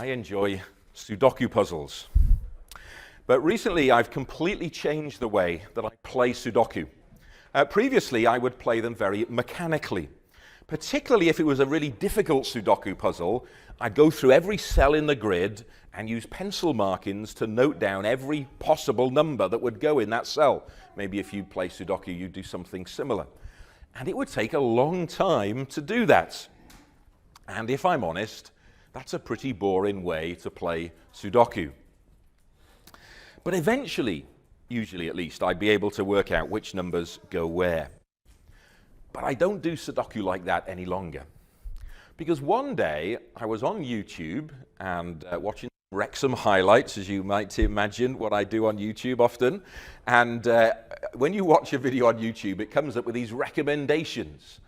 I enjoy Sudoku puzzles. But recently I've completely changed the way that I play Sudoku. Previously I would play them very mechanically. Particularly if it was a really difficult Sudoku puzzle, I'd go through every cell in the grid and use pencil markings to note down every possible number that would go in that cell. Maybe if you play Sudoku, you'd do something similar. And it would take a long time to do that. And if I'm honest, that's a pretty boring way to play Sudoku. But eventually, usually at least, I'd be able to work out which numbers go where. But I don't do Sudoku like that any longer. Because one day, I was on YouTube and watching Wrexham highlights, as you might imagine what I do on YouTube often. And when you watch a video on YouTube, it comes up with these recommendations.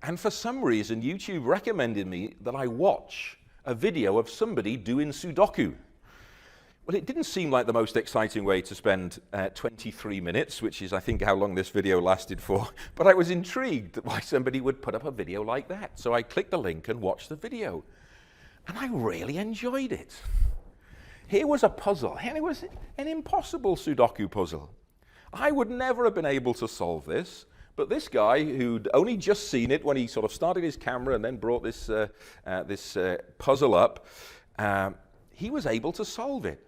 And for some reason, YouTube recommended me that I watch a video of somebody doing Sudoku. Well, it didn't seem like the most exciting way to spend 23 minutes, which is, I think, how long this video lasted for. But I was intrigued why somebody would put up a video like that. So I clicked the link and watched the video. And I really enjoyed it. Here was a puzzle, and it was an impossible Sudoku puzzle. I would never have been able to solve this. But this guy, who'd only just seen it when he sort of started his camera and then brought this puzzle up, he was able to solve it.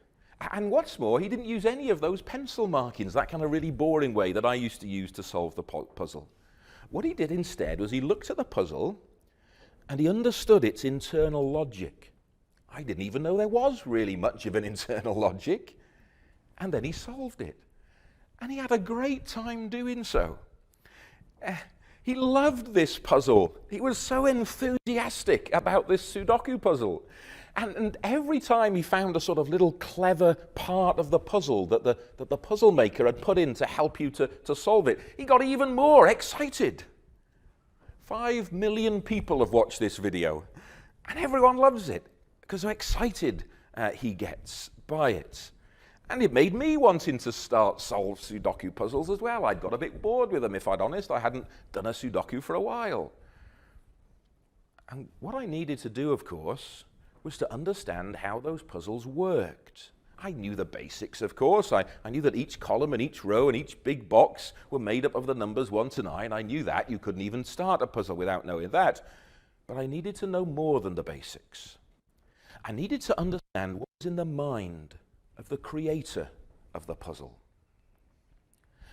And what's more, he didn't use any of those pencil markings, that kind of really boring way that I used to use to solve the puzzle. What he did instead was he looked at the puzzle and he understood its internal logic. I didn't even know there was really much of an internal logic. And then he solved it. And he had a great time doing so. He loved this puzzle. He was so enthusiastic about this Sudoku puzzle. And every time he found a sort of little clever part of the puzzle that the puzzle maker had put in to help you to solve it, he got even more excited. 5 million people have watched this video, and everyone loves it because how excited he gets by it. And it made me wanting to solve Sudoku puzzles as well. I'd got a bit bored with them, if I'm honest. I hadn't done a Sudoku for a while. And what I needed to do, of course, was to understand how those puzzles worked. I knew the basics, of course. I knew that each column and each row and each big box were made up of the numbers 1 to 9. I knew that. You couldn't even start a puzzle without knowing that. But I needed to know more than the basics. I needed to understand what was in the mind of the creator of the puzzle.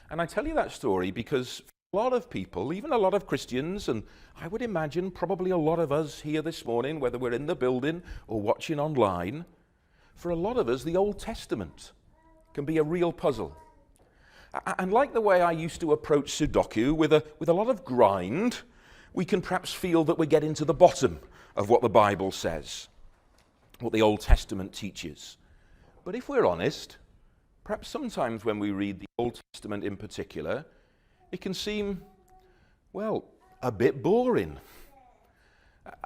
And I tell you that story because a lot of people, even a lot of Christians, and I would imagine probably a lot of us here this morning, whether we're in the building or watching online, for a lot of us, the Old Testament can be a real puzzle. And like the way I used to approach Sudoku with a lot of grind, we can perhaps feel that we're getting to the bottom of what the Bible says, what the Old Testament teaches. But if we're honest, perhaps sometimes when we read the Old Testament in particular, it can seem, well, a bit boring,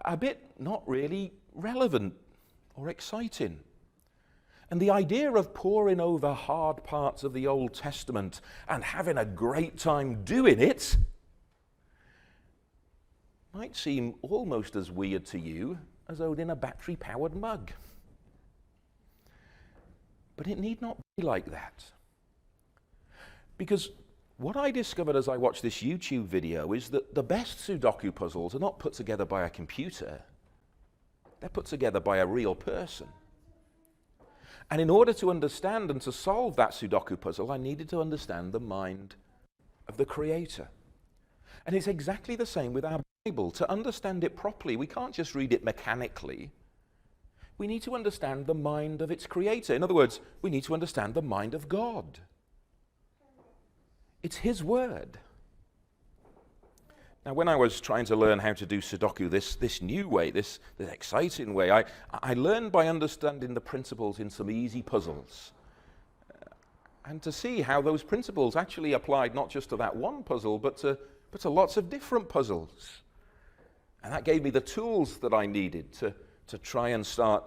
a bit not really relevant or exciting. And the idea of poring over hard parts of the Old Testament and having a great time doing it might seem almost as weird to you as owning a battery-powered mug. But it need not be like that. Because what I discovered as I watched this YouTube video is that the best Sudoku puzzles are not put together by a computer. They're put together by a real person. And in order to understand and to solve that Sudoku puzzle, I needed to understand the mind of the Creator. And it's exactly the same with our Bible. To understand it properly, we can't just read it mechanically. We need to understand the mind of its creator. In other words, we need to understand the mind of God. It's His word. Now, when I was trying to learn how to do Sudoku this new way, this exciting way, I learned by understanding the principles in some easy puzzles. And to see how those principles actually applied not just to that one puzzle, but to lots of different puzzles. And that gave me the tools that I needed to try and start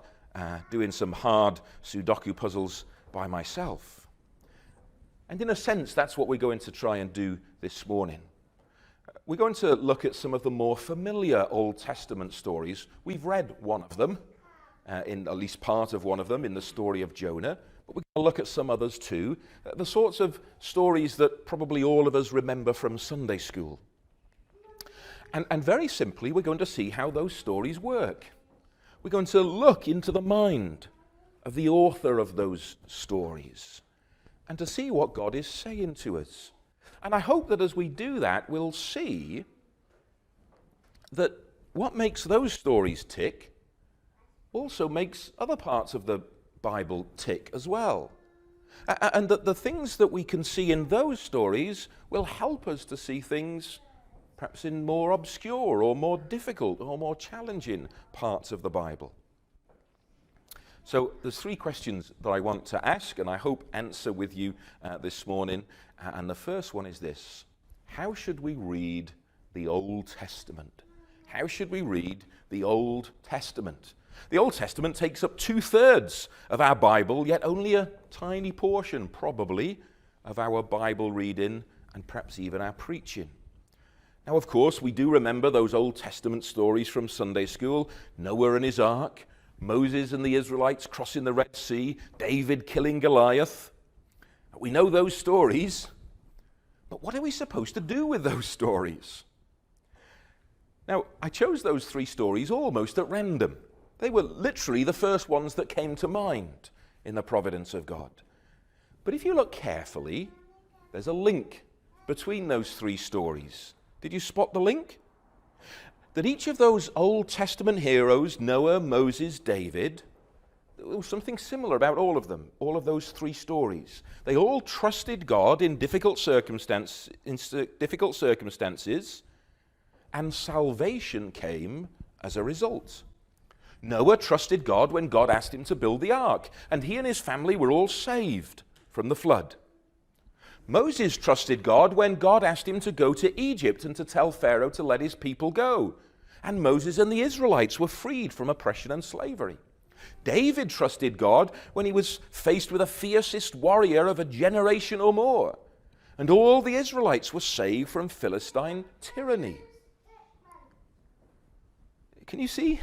doing some hard Sudoku puzzles by myself. And in a sense, that's what we're going to try and do this morning. We're going to look at some of the more familiar Old Testament stories. We've read one of them, in at least part of one of them in the story of Jonah, but we're going to look at some others too, the sorts of stories that probably all of us remember from Sunday school. And very simply, we're going to see how those stories work. We're going to look into the mind of the author of those stories and to see what God is saying to us. And I hope that as we do that, we'll see that what makes those stories tick also makes other parts of the Bible tick as well. And that the things that we can see in those stories will help us to see things perhaps in more obscure or more difficult or more challenging parts of the Bible. So there's 3 questions that I want to ask and I hope answer with you this morning. And the first one is this: how should we read the Old Testament? How should we read the Old Testament? The Old Testament takes up 2/3 of our Bible, yet only a tiny portion, probably, of our Bible reading and perhaps even our preaching. Now, of course, we do remember those Old Testament stories from Sunday school: Noah and his ark, Moses and the Israelites crossing the Red Sea, David killing Goliath. We know those stories, but what are we supposed to do with those stories? Now, I chose those 3 stories almost at random. They were literally the first ones that came to mind in the providence of God. But if you look carefully, there's a link between those 3 stories. Did you spot the link? That each of those Old Testament heroes, Noah, Moses, David, there was something similar about all of them, all of those 3 stories. They all trusted God in difficult circumstances, and salvation came as a result. Noah trusted God when God asked him to build the ark, and he and his family were all saved from the flood. Moses trusted God when God asked him to go to Egypt and to tell Pharaoh to let his people go. And Moses and the Israelites were freed from oppression and slavery. David trusted God when he was faced with a fiercest warrior of a generation or more. And all the Israelites were saved from Philistine tyranny. Can you see?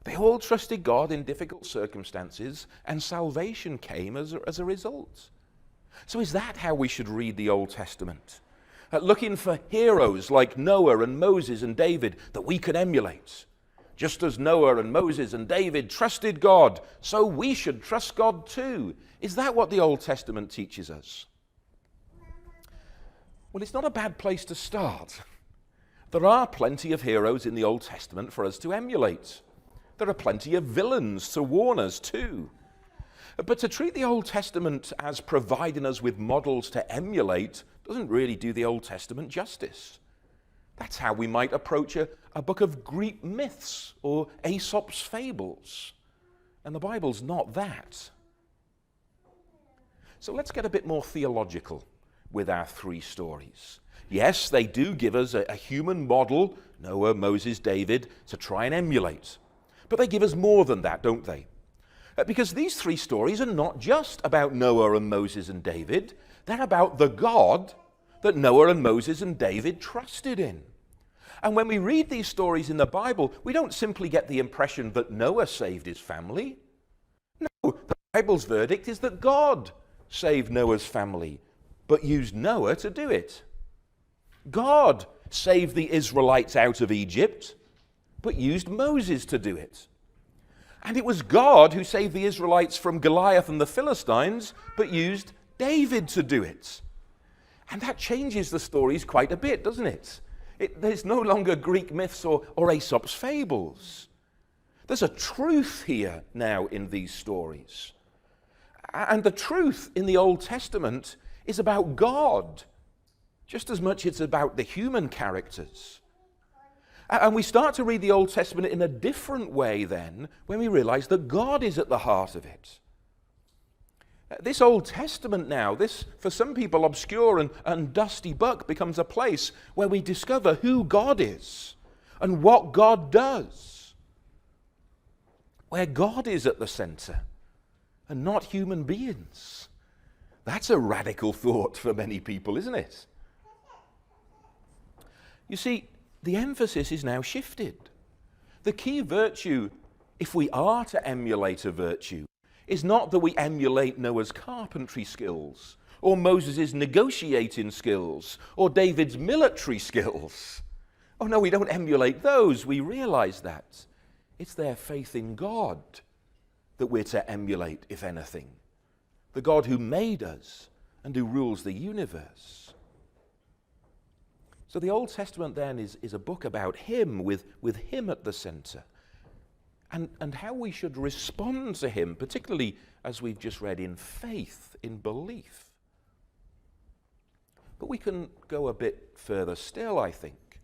They all trusted God in difficult circumstances, and salvation came as a result. So is that how we should read the Old Testament? Looking for heroes like Noah and Moses and David that we can emulate. Just as Noah and Moses and David trusted God, so we should trust God too. Is that what the Old Testament teaches us? Well, it's not a bad place to start. There are plenty of heroes in the Old Testament for us to emulate. There are plenty of villains to warn us too. But to treat the Old Testament as providing us with models to emulate doesn't really do the Old Testament justice. That's how we might approach a book of Greek myths or Aesop's fables. And the Bible's not that. So let's get a bit more theological with our 3 stories. Yes, they do give us a human model, Noah, Moses, David, to try and emulate. But they give us more than that, don't they? Because these 3 stories are not just about Noah and Moses and David. They're about the God that Noah and Moses and David trusted in. And when we read these stories in the Bible, we don't simply get the impression that Noah saved his family. No, the Bible's verdict is that God saved Noah's family, but used Noah to do it. God saved the Israelites out of Egypt, but used Moses to do it. And it was God who saved the Israelites from Goliath and the Philistines, but used David to do it. And that changes the stories quite a bit, doesn't it? There's no longer Greek myths or Aesop's fables. There's a truth here now in these stories. And the truth in the Old Testament is about God, just as much as it's about the human characters. And we start to read the Old Testament in a different way then when we realize that God is at the heart of it. This Old Testament now, this for some people obscure and dusty book, becomes a place where we discover who God is and what God does. Where God is at the center and not human beings. That's a radical thought for many people, isn't it? You see, the emphasis is now shifted. The key virtue if we are to emulate a virtue, is not that we emulate Noah's carpentry skills, or Moses' negotiating skills, or David's military skills. Oh no, we don't emulate those. We realize that. It's their faith in God that we're to emulate, if anything. The God who made us and who rules the universe. So the Old Testament then is a book about him, with him at the center. And how we should respond to him, particularly as we've just read, in faith, in belief. But we can go a bit further still, I think.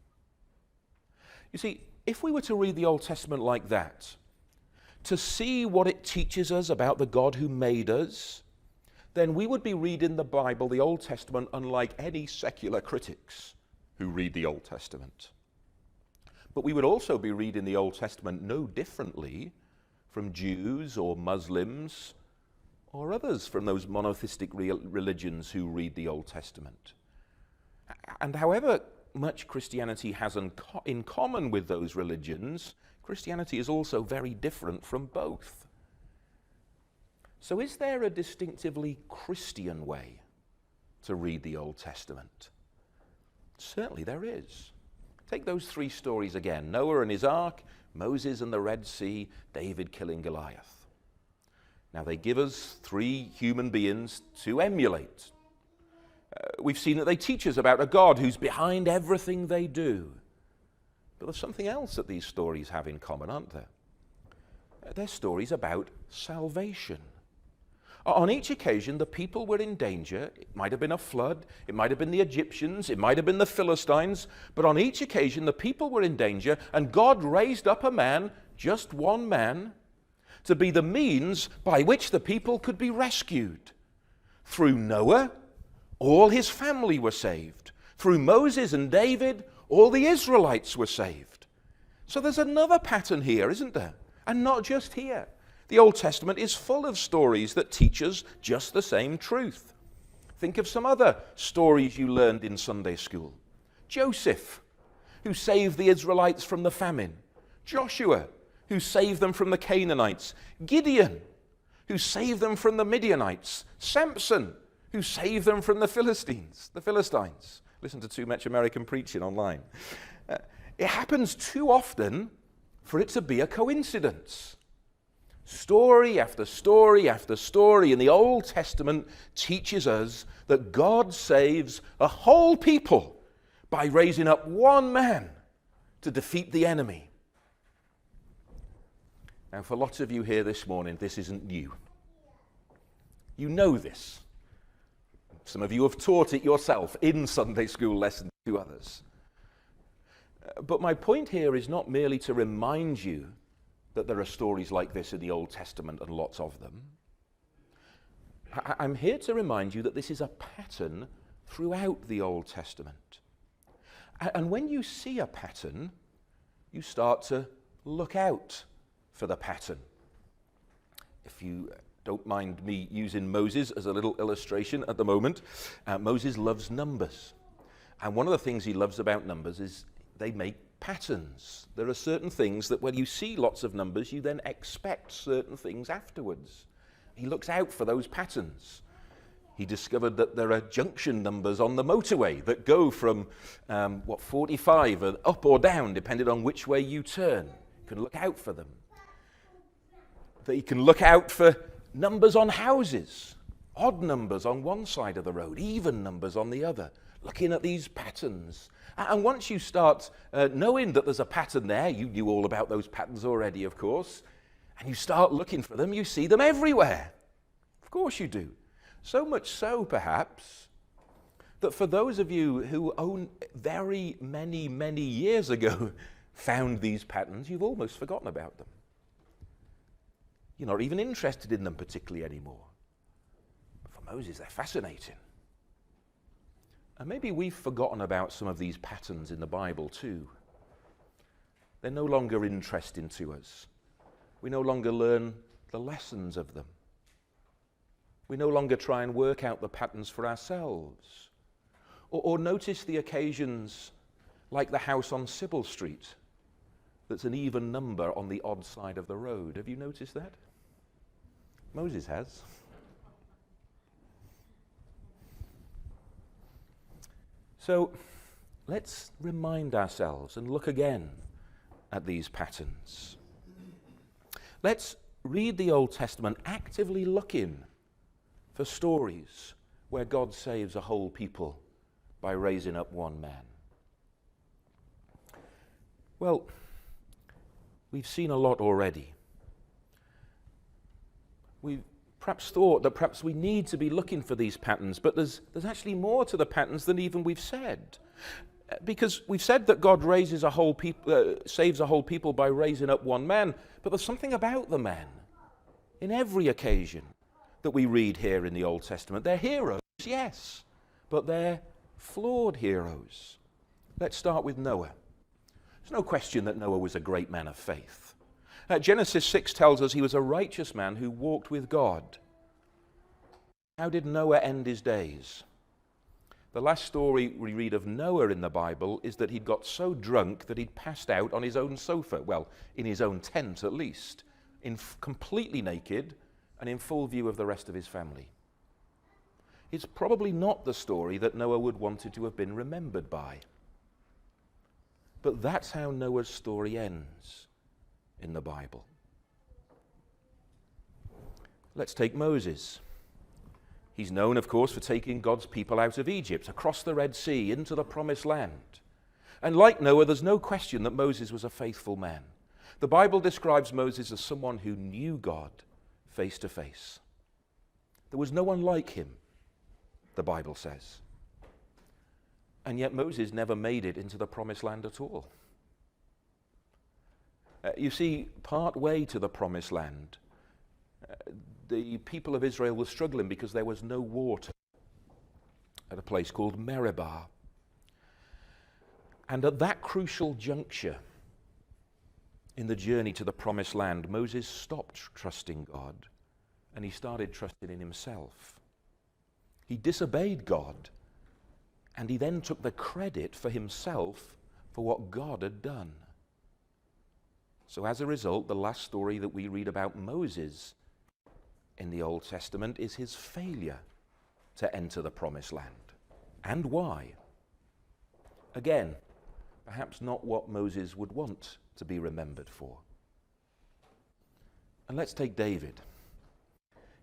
You see, if we were to read the Old Testament like that, to see what it teaches us about the God who made us, then we would be reading the Bible, the Old Testament, unlike any secular critics who read the Old Testament. But we would also be reading the Old Testament no differently from Jews or Muslims or others from those monotheistic religions who read the Old Testament. And however much Christianity has in common with those religions, Christianity is also very different from both. So is there a distinctively Christian way to read the Old Testament? Certainly there is. Take those three stories again: Noah and his ark, Moses and the Red Sea, David killing Goliath. Now they give us three human beings to emulate. We've seen that they teach us about a God who's behind everything they do. But there's something else that these stories have in common, aren't there? They're stories about salvation. On each occasion, the people were in danger. It might have been a flood, it might have been the Egyptians, it might have been the Philistines, but on each occasion, the people were in danger, and God raised up a man, just one man, to be the means by which the people could be rescued. Through Noah, all his family were saved. Through Moses and David, all the Israelites were saved. So there's another pattern here, isn't there? And not just here. The Old Testament is full of stories that teach us just the same truth. Think of some other stories you learned in Sunday school. Joseph, who saved the Israelites from the famine. Joshua, who saved them from the Canaanites. Gideon, who saved them from the Midianites. Samson, who saved them from the Philistines. Listen to too much American preaching online. It happens too often for it to be a coincidence. Story after story after story in the Old Testament teaches us that God saves a whole people by raising up one man to defeat the enemy. Now, for lots of you here this morning, this isn't new. You know this. Some of you have taught it yourself in Sunday school lessons to others. But my point here is not merely to remind you that there are stories like this in the Old Testament and lots of them. I'm here to remind you that this is a pattern throughout the Old Testament. And when you see a pattern, you start to look out for the pattern. If you don't mind me using Moses as a little illustration at the moment, Moses loves numbers. And one of the things he loves about numbers is they make patterns. There are certain things that when you see lots of numbers, you then expect certain things afterwards. He looks out for those patterns. He discovered that there are junction numbers on the motorway that go from 45 and up or down, depending on which way you turn. You can look out for them. That you can look out for numbers on houses, odd numbers on one side of the road, even numbers on the other, looking at these patterns. And once you start knowing that there's a pattern there, you knew all about those patterns already, of course, and you start looking for them, you see them everywhere. Of course you do. So much so, perhaps, that for those of you who very many years ago found these patterns, you've almost forgotten about them. You're not even interested in them particularly anymore. But for Moses, they're fascinating. And maybe we've forgotten about some of these patterns in the Bible too. They're no longer interesting to us. We no longer learn the lessons of them. We no longer try and work out the patterns for ourselves. Or notice the occasions like the house on Sybil Street, that's an even number on the odd side of the road. Have you noticed that? Moses has. So let's remind ourselves and look again at these patterns. Let's read the Old Testament actively looking for stories where God saves a whole people by raising up one man. Well, we've seen a lot already. We've perhaps thought that perhaps we need to be looking for these patterns, but there's actually more to the patterns than even we've said. Because we've said that God saves a whole people by raising up one man, but there's something about the men in every occasion that we read here in the Old Testament. They're heroes, yes, but they're flawed heroes. Let's start with Noah. There's no question that Noah was a great man of faith. Genesis 6 tells us he was a righteous man who walked with God. How did Noah end his days? The last story we read of Noah in the Bible is that he'd got so drunk that he'd passed out on his own sofa, well, in his own tent at least, completely naked and in full view of the rest of his family. It's probably not the story that Noah would wanted to have been remembered by. But that's how Noah's story ends in the Bible. Let's take Moses. He's known, of course, for taking God's people out of Egypt, across the Red Sea, into the Promised Land. And like Noah, there's no question that Moses was a faithful man. The Bible describes Moses as someone who knew God face to face. There was no one like him, the Bible says. And yet Moses never made it into the Promised Land at all. You see, part way to the Promised Land, the people of Israel were struggling because there was no water at a place called Meribah. And at that crucial juncture in the journey to the Promised Land, Moses stopped trusting God and he started trusting in himself. He disobeyed God and he then took the credit for himself for what God had done. So as a result, the last story that we read about Moses in the Old Testament is his failure to enter the Promised Land. And why? Again, perhaps not what Moses would want to be remembered for. And let's take David.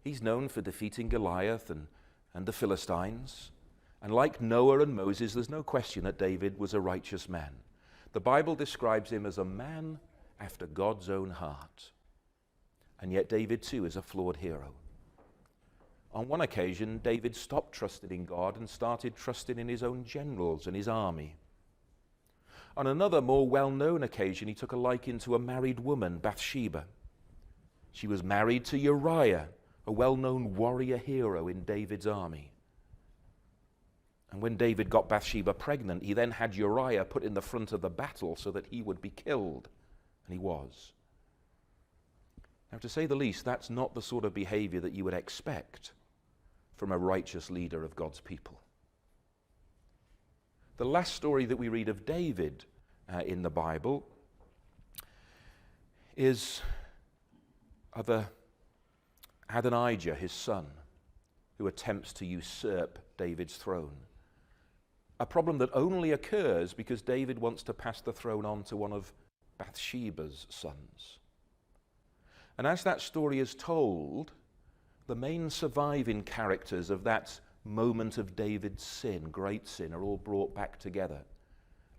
He's known for defeating Goliath and the Philistines. And like Noah and Moses, there's no question that David was a righteous man. The Bible describes him as a man after God's own heart. And yet David too is a flawed hero. On one occasion, David stopped trusting in God and started trusting in his own generals and his army. On another, more well-known occasion, he took a liking to a married woman, Bathsheba. She was married to Uriah, a well-known warrior hero in David's army. And when David got Bathsheba pregnant, he then had Uriah put in the front of the battle so that he would be killed. And he was. Now, to say the least, that's not the sort of behavior that you would expect from a righteous leader of God's people. The last story that we read of David in the Bible is of Adonijah, his son, who attempts to usurp David's throne. A problem that only occurs because David wants to pass the throne on to one of Bathsheba's sons. And as that story is told, the main surviving characters of that moment of David's sin, great sin, are all brought back together.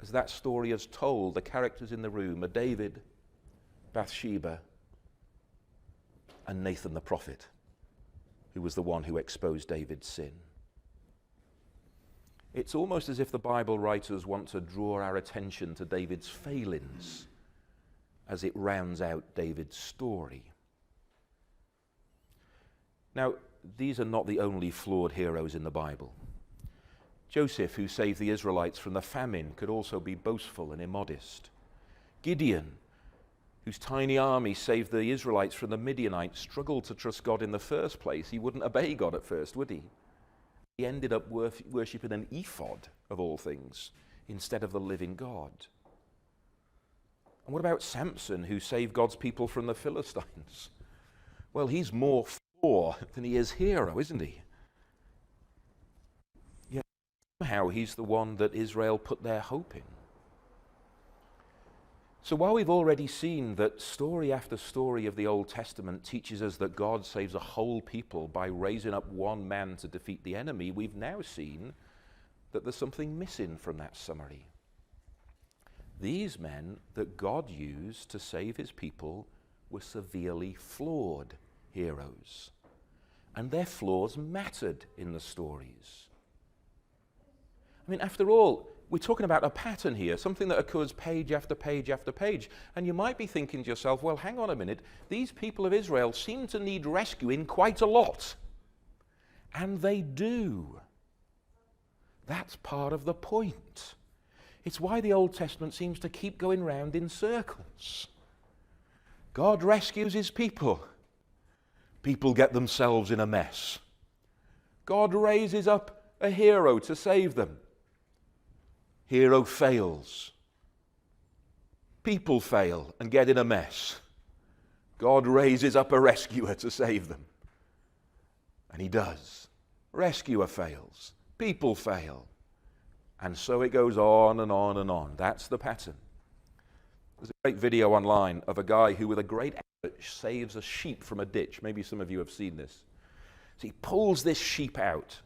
As that story is told, the characters in the room are David, Bathsheba, and Nathan the prophet, who was the one who exposed David's sin. It's almost as if the Bible writers want to draw our attention to David's failings as it rounds out David's story. Now, these are not the only flawed heroes in the Bible. Joseph, who saved the Israelites from the famine, could also be boastful and immodest. Gideon, whose tiny army saved the Israelites from the Midianites, struggled to trust God in the first place. He wouldn't obey God at first, would he? He ended up worshipping an ephod, of all things, instead of the living God. And what about Samson, who saved God's people from the Philistines? Well, he's more for than he is hero, isn't he? Yet somehow he's the one that Israel put their hope in. So while we've already seen that story after story of the Old Testament teaches us that God saves a whole people by raising up one man to defeat the enemy, we've now seen that there's something missing from that summary. These men that God used to save his people were severely flawed heroes, and their flaws mattered in the stories. I mean, after all, we're talking about a pattern here, something that occurs page after page after page. And you might be thinking to yourself, well, hang on a minute, these people of Israel seem to need rescuing quite a lot. And they do. That's part of the point. It's why the Old Testament seems to keep going round in circles. God rescues his people. People get themselves in a mess. God raises up a hero to save them. Hero fails. People fail and get in a mess. God raises up a rescuer to save them. And he does. Rescuer fails. People fail. And so it goes on and on and on. That's the pattern. There's a great video online of a guy who, with a great effort, saves a sheep from a ditch. Maybe some of you have seen this. So he pulls this sheep out.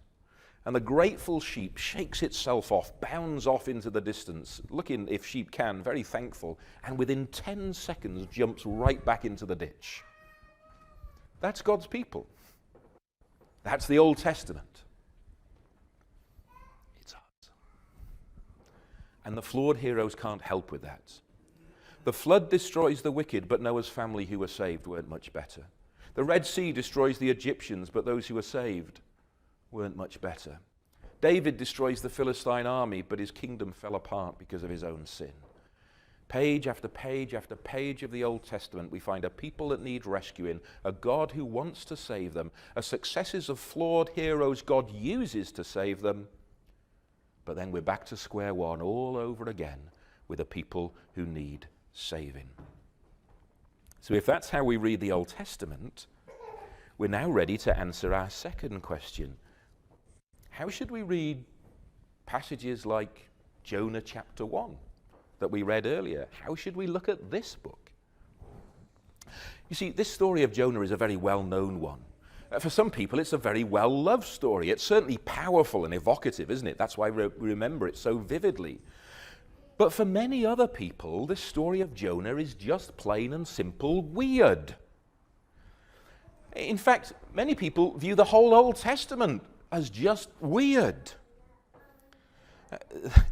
And the grateful sheep shakes itself off, bounds off into the distance, looking, if sheep can, very thankful, and within 10 seconds jumps right back into the ditch. That's God's people. That's the Old Testament. It's us. And the flawed heroes can't help with that. The flood destroys the wicked, but Noah's family who were saved weren't much better. The Red Sea destroys the Egyptians, but those who were saved weren't much better. David destroys the Philistine army, but his kingdom fell apart because of his own sin. Page after page after page of the Old Testament, we find a people that need rescuing, a God who wants to save them, a successes of flawed heroes God uses to save them, but then we're back to square one all over again with a people who need saving. So if that's how we read the Old Testament, we're now ready to answer our second question. How should we read passages like Jonah chapter 1 that we read earlier? How should we look at this book? You see, this story of Jonah is a very well-known one. For some people, it's a very well-loved story. It's certainly powerful and evocative, isn't it? That's why we remember it so vividly. But for many other people, this story of Jonah is just plain and simple weird. In fact, many people view the whole Old Testament as just weird.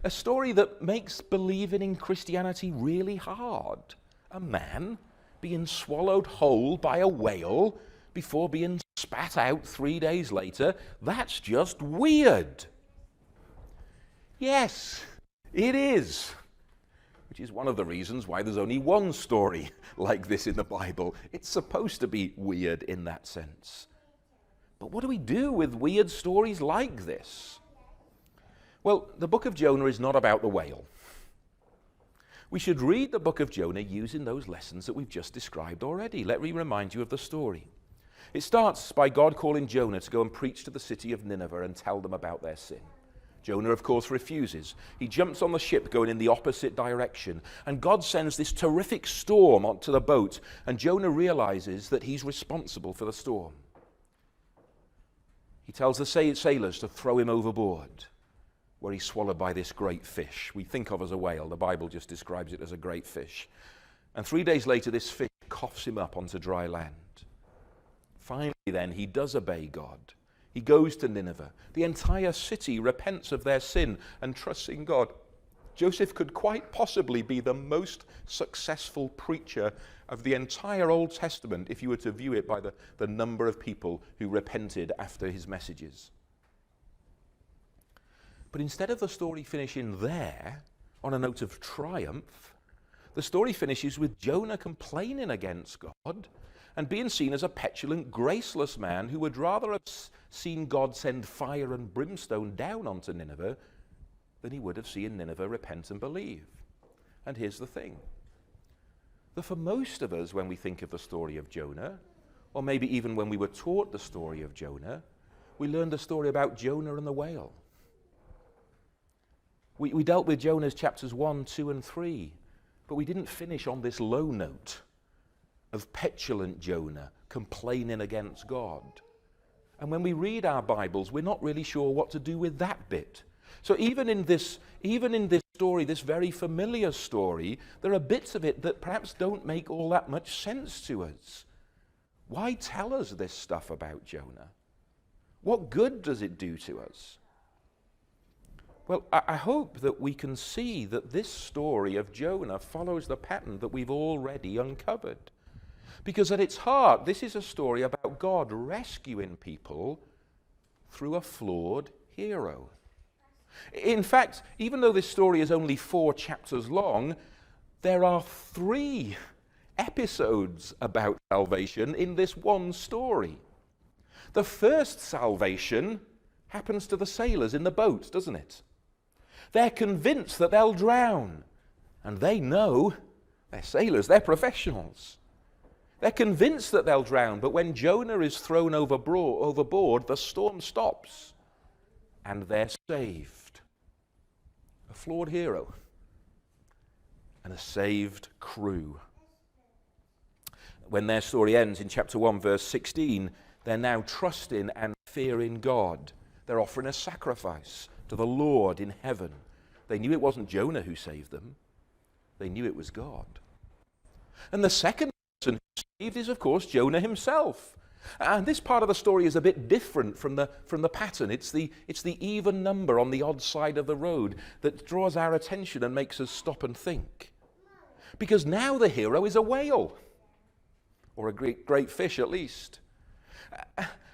A story that makes believing in Christianity really hard. A man being swallowed whole by a whale before being spat out 3 days later, that's just weird. Yes, it is. Which is one of the reasons why there's only one story like this in the Bible. It's supposed to be weird in that sense. But what do we do with weird stories like this? Well, the book of Jonah is not about the whale. We should read the book of Jonah using those lessons that we've just described already. Let me remind you of the story. It starts by God calling Jonah to go and preach to the city of Nineveh and tell them about their sin. Jonah, of course, refuses. He jumps on the ship going in the opposite direction, and God sends this terrific storm onto the boat, and Jonah realizes that he's responsible for the storm. He tells the sailors to throw him overboard, where he's swallowed by this great fish. We think of as a whale. The Bible just describes it as a great fish. And 3 days later, this fish coughs him up onto dry land. Finally, then, he does obey God. He goes to Nineveh. The entire city repents of their sin and trusts in God. Joseph could quite possibly be the most successful preacher of the entire Old Testament if you were to view it by the number of people who repented after his messages. But instead of the story finishing there, on a note of triumph, the story finishes with Jonah complaining against God and being seen as a petulant, graceless man who would rather have seen God send fire and brimstone down onto Nineveh than he would have seen Nineveh repent and believe. And here's the thing. that for most of us, when we think of the story of Jonah, or maybe even when we were taught the story of Jonah, we learned the story about Jonah and the whale. We dealt with Jonah's chapters 1, 2, and 3, but we didn't finish on this low note of petulant Jonah complaining against God. And when we read our Bibles, we're not really sure what to do with that bit. So even in this story, this very familiar story, there are bits of it that perhaps don't make all that much sense to us. Why tell us this stuff about Jonah? What good does it do to us? Well, I hope that we can see that this story of Jonah follows the pattern that we've already uncovered. Because at its heart, this is a story about God rescuing people through a flawed hero. In fact, even though this story is only 4 chapters long, there are 3 episodes about salvation in this one story. The first salvation happens to the sailors in the boat, doesn't it? They're convinced that they'll drown, and they know, they're sailors, they're professionals. They're convinced that they'll drown, but when Jonah is thrown overboard, the storm stops, and they're saved. A flawed hero and a saved crew. When their story ends in chapter 1, verse 16, they're now trusting and fearing God. They're offering a sacrifice to the Lord in heaven. They knew it wasn't Jonah who saved them. They knew it was God. And the second person who saved is, of course, Jonah himself. And this part of the story is a bit different from the pattern. It's the even number on the odd side of the road that draws our attention and makes us stop and think. Because now the hero is a whale, or a great fish at least.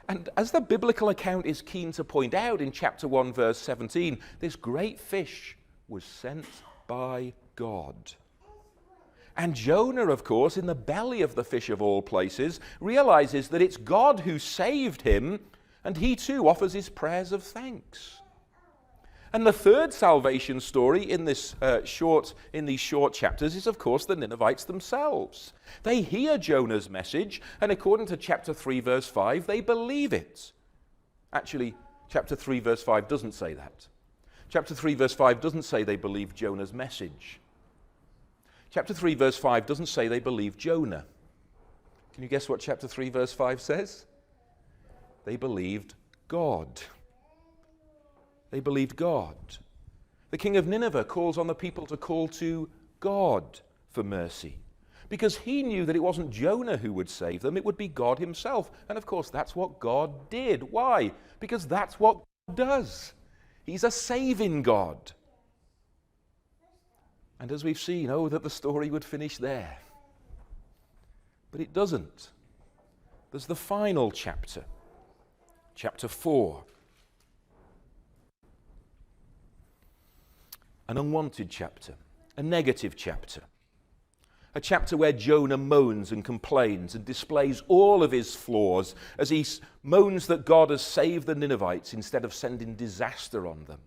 And as the biblical account is keen to point out in chapter 1, verse 17, this great fish was sent by God. And Jonah, of course, in the belly of the fish of all places, realizes that it's God who saved him, and he too offers his prayers of thanks. And the third salvation story in these short chapters is, of course, the Ninevites themselves. They hear Jonah's message, and according to chapter 3, verse 5, they believe it. Actually, chapter 3, verse 5 doesn't say that. Chapter 3, verse 5 doesn't say they believe Jonah's message. Chapter 3, verse 5 doesn't say they believe Jonah. Can you guess what chapter 3, verse 5 says? They believed God. They believed God. The king of Nineveh calls on the people to call to God for mercy, because he knew that it wasn't Jonah who would save them, it would be God himself. And of course, that's what God did. Why? Because that's what God does. He's a saving God. And as we've seen, that the story would finish there. But it doesn't. There's the final chapter, chapter 4. An unwanted chapter, a negative chapter. A chapter where Jonah moans and complains and displays all of his flaws as he moans that God has saved the Ninevites instead of sending disaster on them.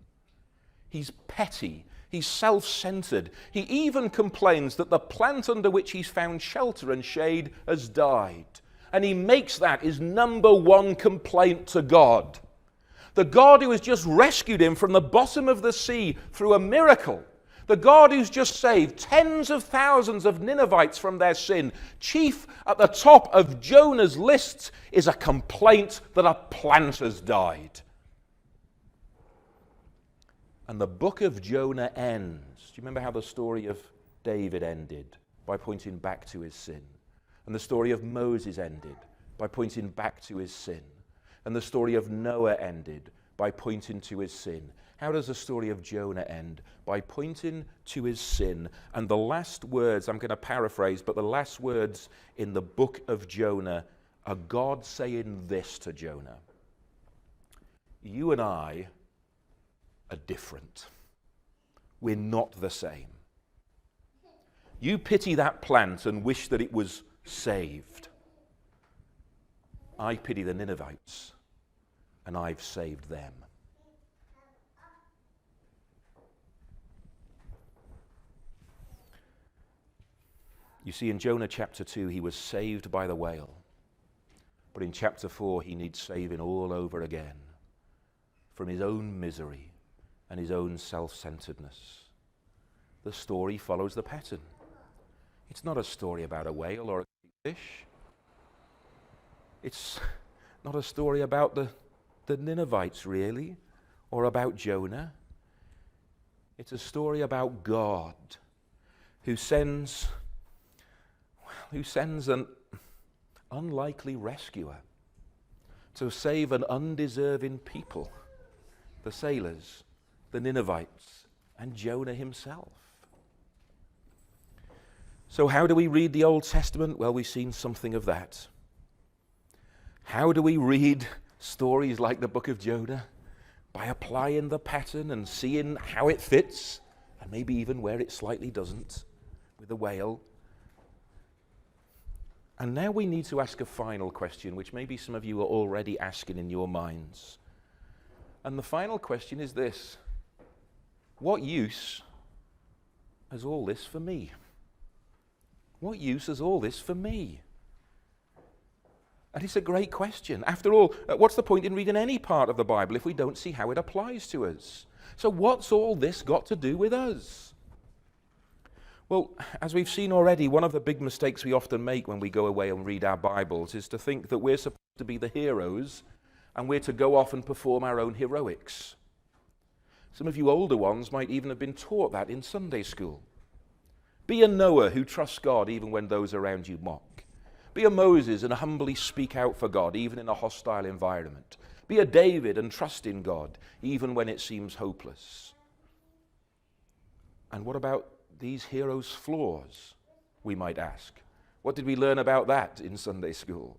He's petty. He's self-centered. He even complains that the plant under which he's found shelter and shade has died. And he makes that his number one complaint to God. The God who has just rescued him from the bottom of the sea through a miracle. The God who's just saved tens of thousands of Ninevites from their sin. Chief at the top of Jonah's list is a complaint that a plant has died. And the book of Jonah ends. Do you remember how the story of David ended? By pointing back to his sin. And the story of Moses ended by pointing back to his sin. And the story of Noah ended by pointing to his sin. How does the story of Jonah end? By pointing to his sin. And the last words, I'm going to paraphrase, but the last words in the book of Jonah are God saying this to Jonah. You and I are different. We're not the same. You pity that plant and wish that it was saved. I pity the Ninevites, and I've saved them. You see, in Jonah chapter 2, he was saved by the whale. But in chapter 4, he needs saving all over again from his own misery and his own self-centeredness. The story follows the pattern. It's not a story about a whale or a fish. It's not a story about the Ninevites, really, or about Jonah. It's a story about God who sends an unlikely rescuer to save an undeserving people, the sailors, the Ninevites, and Jonah himself. So how do we read the Old Testament? Well, we've seen something of that. How do we read stories like the book of Jonah? By applying the pattern and seeing how it fits, and maybe even where it slightly doesn't, with the whale. And now we need to ask a final question, which maybe some of you are already asking in your minds. And the final question is this: what use has all this for me? What use has all this for me? And it's a great question. After all, what's the point in reading any part of the Bible if we don't see how it applies to us? So what's all this got to do with us? Well, as we've seen already, one of the big mistakes we often make when we go away and read our Bibles is to think that we're supposed to be the heroes and we're to go off and perform our own heroics. Some of you older ones might even have been taught that in Sunday school. Be a Noah who trusts God even when those around you mock. Be a Moses and humbly speak out for God even in a hostile environment. Be a David and trust in God even when it seems hopeless. And what about these heroes' flaws, we might ask? What did we learn about that in Sunday school?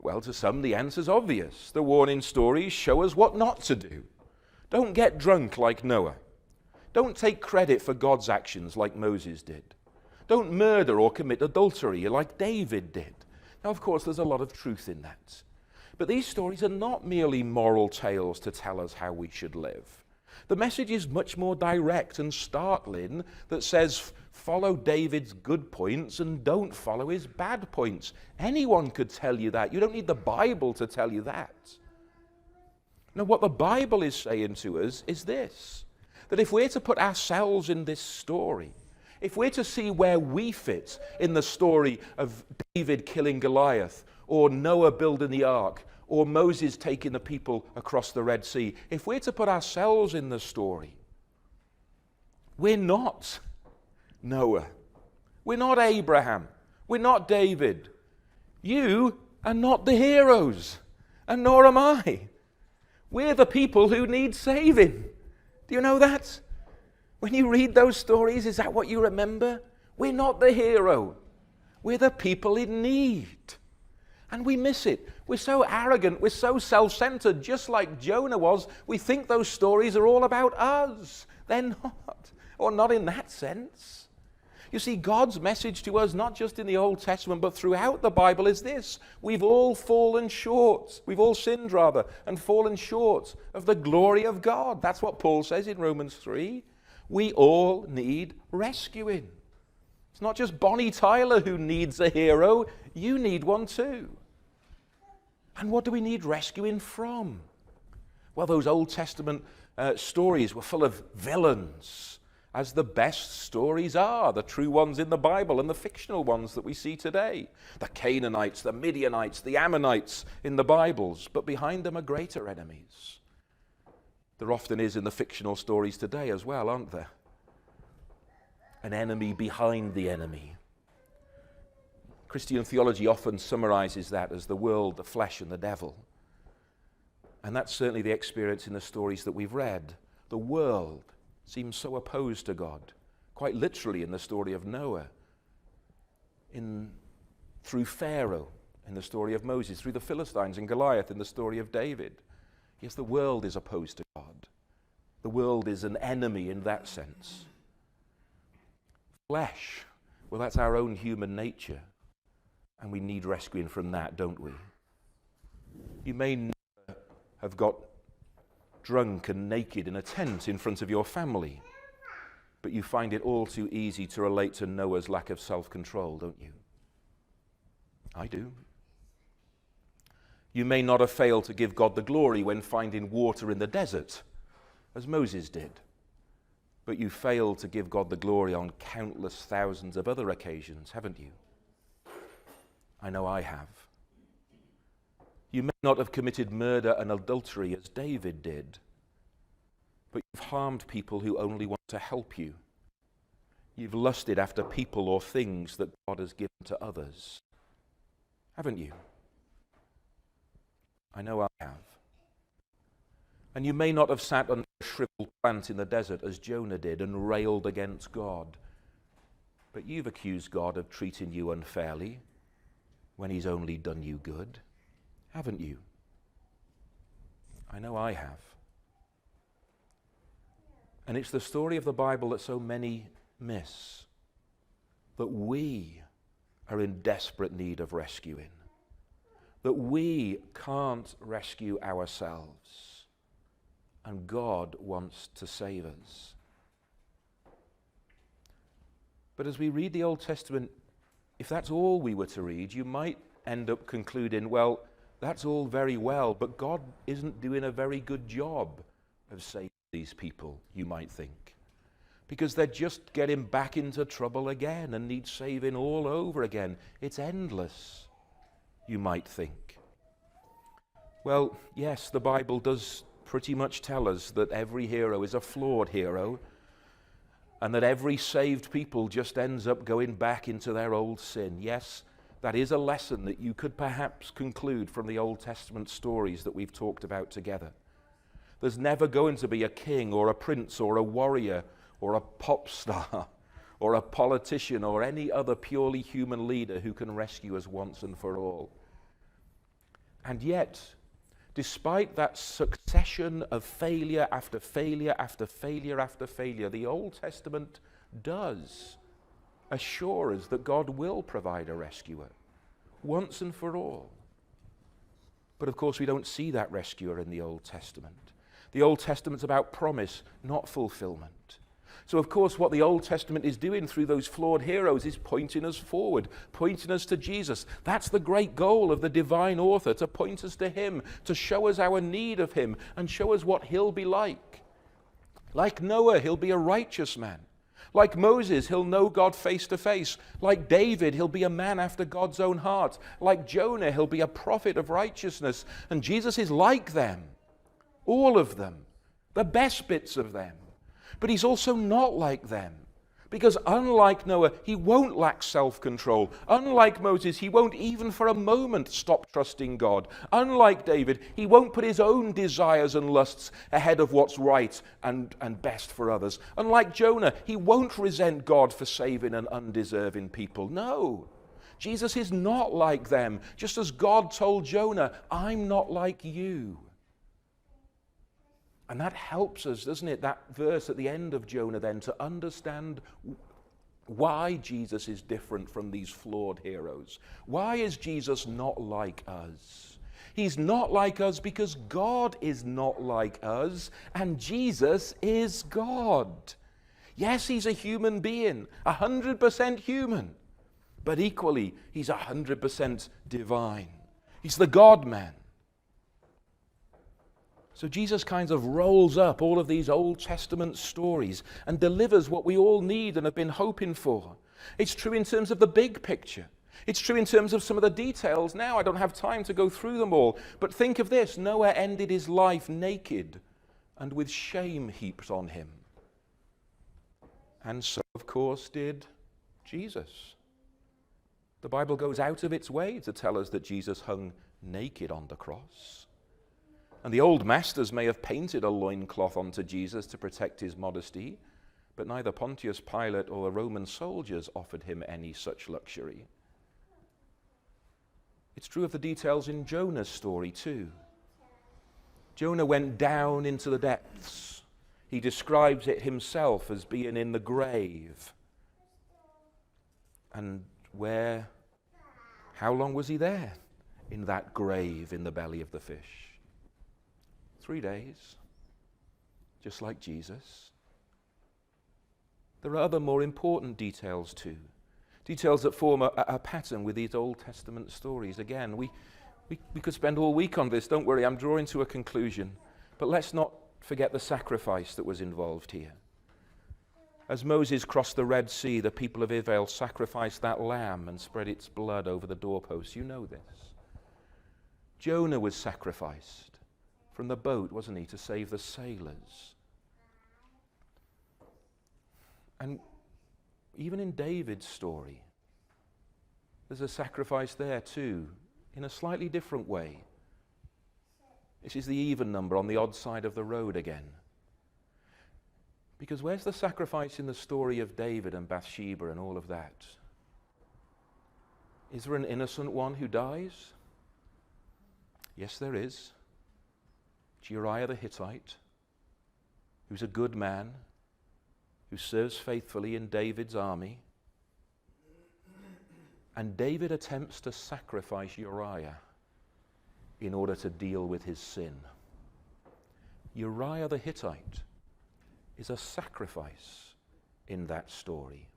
Well, to some the answer's obvious. The warning stories show us what not to do. Don't get drunk like Noah. Don't take credit for God's actions like Moses did. Don't murder or commit adultery like David did. Now, of course, there's a lot of truth in that. But these stories are not merely moral tales to tell us how we should live. The message is much more direct and startling, that says, follow David's good points and don't follow his bad points. Anyone could tell you that. You don't need the Bible to tell you that. Now, what the Bible is saying to us is this: that if we're to put ourselves in this story, if we're to see where we fit in the story of David killing Goliath, or Noah building the ark, or Moses taking the people across the Red Sea, if we're to put ourselves in the story, we're not Noah. We're not Abraham. We're not David. You are not the heroes, and nor am I. We're the people who need saving. Do you know that? When you read those stories, is that what you remember? We're not the hero. We're the people in need. And we miss it. We're so arrogant. We're so self-centered, just like Jonah was. We think those stories are all about us. They're not. Or not in that sense. You see, God's message to us, not just in the Old Testament, but throughout the Bible, is this: we've all fallen short. We've all sinned, rather, and fallen short of the glory of God. That's what Paul says in Romans 3. We all need rescuing. It's not just Bonnie Tyler who needs a hero. You need one too. And what do we need rescuing from? Well, those Old Testament stories were full of villains, as the best stories are, the true ones in the Bible and the fictional ones that we see today. The Canaanites, the Midianites, the Ammonites in the Bibles, but behind them are greater enemies. There often is in the fictional stories today as well, aren't there? An enemy behind the enemy. Christian theology often summarizes that as the world, the flesh, and the devil. And that's certainly the experience in the stories that we've read. The world seems so opposed to God, quite literally in the story of Noah, through Pharaoh in the story of Moses, through the Philistines and Goliath in the story of David. Yes, the world is opposed to God. The world is an enemy in that sense. Flesh, well, that's our own human nature. And we need rescuing from that, don't we? You may never have got drunk and naked in a tent in front of your family, But you find it all too easy to relate to Noah's lack of self-control, don't you? I do. You may not have failed to give God the glory when finding water in the desert, as Moses did. But you failed to give God the glory on countless thousands of other occasions, haven't you? I know I have. You may not have committed murder and adultery as David did, but you've harmed people who only want to help you. You've lusted after people or things that God has given to others, haven't you? I know I have. And you may not have sat under a shriveled plant in the desert as Jonah did and railed against God, but you've accused God of treating you unfairly when he's only done you good, haven't you? I know I have. And it's the story of the Bible that so many miss, that we are in desperate need of rescuing, that we can't rescue ourselves, and God wants to save us. But as we read the Old Testament, if that's all we were to read, you might end up concluding, well, that's all very well, but God isn't doing a very good job of saving these people, you might think, because they're just getting back into trouble again and need saving all over again. It's endless, you might think. Well, yes, the Bible does pretty much tell us that every hero is a flawed hero, and that every saved people just ends up going back into their old sin. Yes, that is a lesson that you could perhaps conclude from the Old Testament stories that we've talked about together. There's never going to be a king or a prince or a warrior or a pop star or a politician or any other purely human leader who can rescue us once and for all. And yet, despite that succession of failure after failure after failure after failure, the Old Testament does assure us that God will provide a rescuer once and for all. But of course, we don't see that rescuer in the Old Testament. The Old Testament's about promise, not fulfillment. So of course, what the Old Testament is doing through those flawed heroes is pointing us forward, pointing us to Jesus. That's the great goal of the divine author, to point us to him, to show us our need of him, and show us what he'll be like. Like Noah, he'll be a righteous man. Like Moses, he'll know God face to face. Like David, he'll be a man after God's own heart. Like Jonah, he'll be a prophet of righteousness. And Jesus is like them, all of them, the best bits of them. But he's also not like them, because unlike Noah, he won't lack self-control. Unlike Moses, he won't even for a moment stop trusting God. Unlike David, he won't put his own desires and lusts ahead of what's right and best for others. Unlike Jonah, he won't resent God for saving an undeserving people. No, Jesus is not like them, just as God told Jonah, I'm not like you. And that helps us, doesn't it, that verse at the end of Jonah then, to understand why Jesus is different from these flawed heroes. Why is Jesus not like us? He's not like us because God is not like us, and Jesus is God. Yes, he's a human being, 100% human, but equally, he's 100% divine. He's the God-man. So Jesus kind of rolls up all of these Old Testament stories and delivers what we all need and have been hoping for. It's true in terms of the big picture. It's true in terms of some of the details. Now, I don't have time to go through them all, but think of this. Noah ended his life naked and with shame heaped on him. And so, of course, did Jesus. The Bible goes out of its way to tell us that Jesus hung naked on the cross. And the old masters may have painted a loincloth onto Jesus to protect his modesty, but neither Pontius Pilate or the Roman soldiers offered him any such luxury. It's true of the details in Jonah's story too. Jonah went down into the depths. He describes it himself as being in the grave. And how long was he there? In that grave in the belly of the fish. 3 days, just like Jesus. There are other more important details too. Details that form a pattern with these Old Testament stories. Again, we could spend all week on this. Don't worry, I'm drawing to a conclusion. But let's not forget the sacrifice that was involved here. As Moses crossed the Red Sea, the people of Israel sacrificed that lamb and spread its blood over the doorposts. You know this. Jonah was sacrificed from the boat, wasn't he, to save the sailors. And even in David's story, there's a sacrifice there too, in a slightly different way. This is the even number on the odd side of the road again. Because where's the sacrifice in the story of David and Bathsheba and all of that? Is there an innocent one who dies? Yes, there is. It's Uriah the Hittite, who's a good man, who serves faithfully in David's army. And David attempts to sacrifice Uriah in order to deal with his sin. Uriah the Hittite is a sacrifice in that story.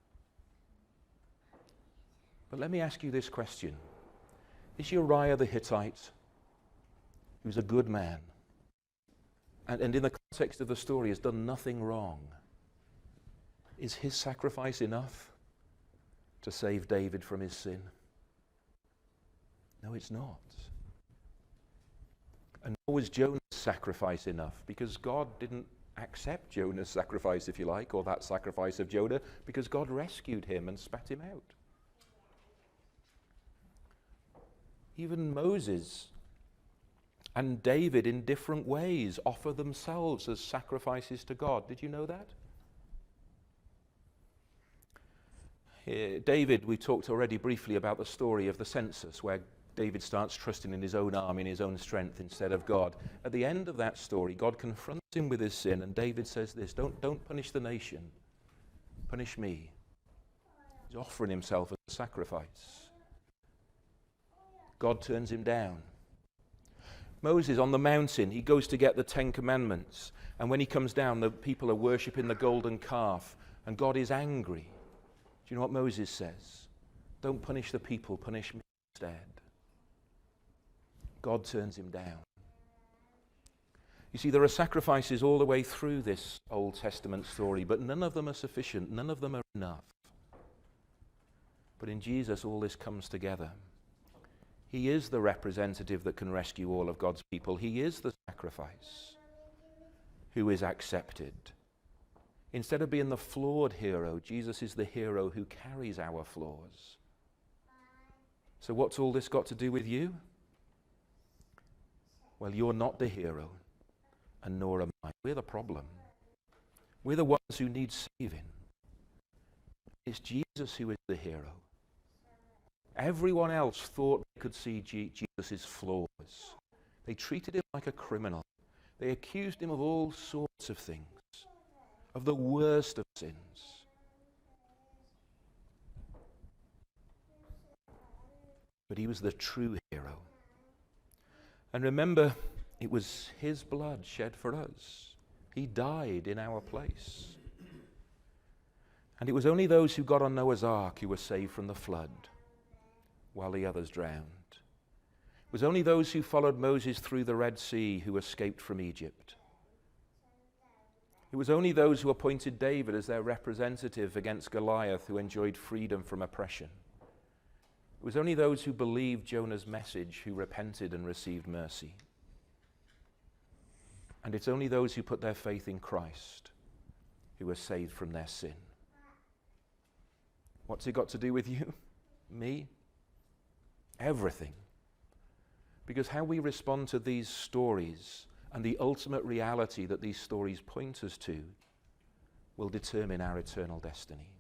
But let me ask you this question. Is Uriah the Hittite, who's a good man, and in the context of the story has done nothing wrong, is his sacrifice enough to save David from his sin? No, it's not. And nor was Jonah's sacrifice enough, because God didn't accept Jonah's sacrifice, if you like, or that sacrifice of Jonah, because God rescued him and spat him out. Even Moses and David, in different ways, offer themselves as sacrifices to God. Did you know that? David, we talked already briefly about the story of the census, where David starts trusting in his own arm, in his own strength, instead of God. At the end of that story, God confronts him with his sin, and David says this, don't punish the nation, punish me. He's offering himself as a sacrifice. God turns him down. Moses, on the mountain, he goes to get the 10 Commandments, and when he comes down, the people are worshipping the golden calf, and God is angry. Do you know what Moses says? Don't punish the people, punish me instead. God turns him down. You see, there are sacrifices all the way through this Old Testament story, but none of them are sufficient, none of them are enough. But in Jesus, all this comes together. He is the representative that can rescue all of God's people. He is the sacrifice who is accepted. Instead of being the flawed hero, Jesus is the hero who carries our flaws. So what's all this got to do with you? Well, you're not the hero, and nor am I. We're the problem. We're the ones who need saving. It's Jesus who is the hero. Everyone else thought they could see Jesus' flaws. They treated him like a criminal. They accused him of all sorts of things, of the worst of sins. But he was the true hero. And remember, it was his blood shed for us. He died in our place. And it was only those who got on Noah's ark who were saved from the flood, while the others drowned. It was only those who followed Moses through the Red Sea who escaped from Egypt. It was only those who appointed David as their representative against Goliath who enjoyed freedom from oppression. It was only those who believed Jonah's message who repented and received mercy. And it's only those who put their faith in Christ who were saved from their sin. What's it got to do with you? Me? Everything. Because how we respond to these stories and the ultimate reality that these stories point us to will determine our eternal destiny.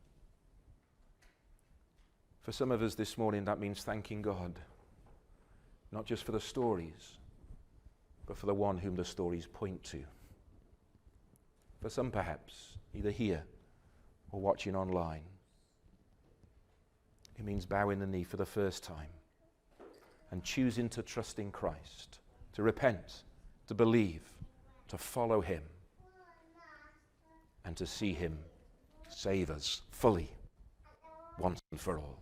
For some of us this morning, that means thanking God, not just for the stories, but for the one whom the stories point to. For some, perhaps, either here or watching online, it means bowing the knee for the first time and choosing to trust in Christ, to repent, to believe, to follow him, and to see him save us fully, once and for all.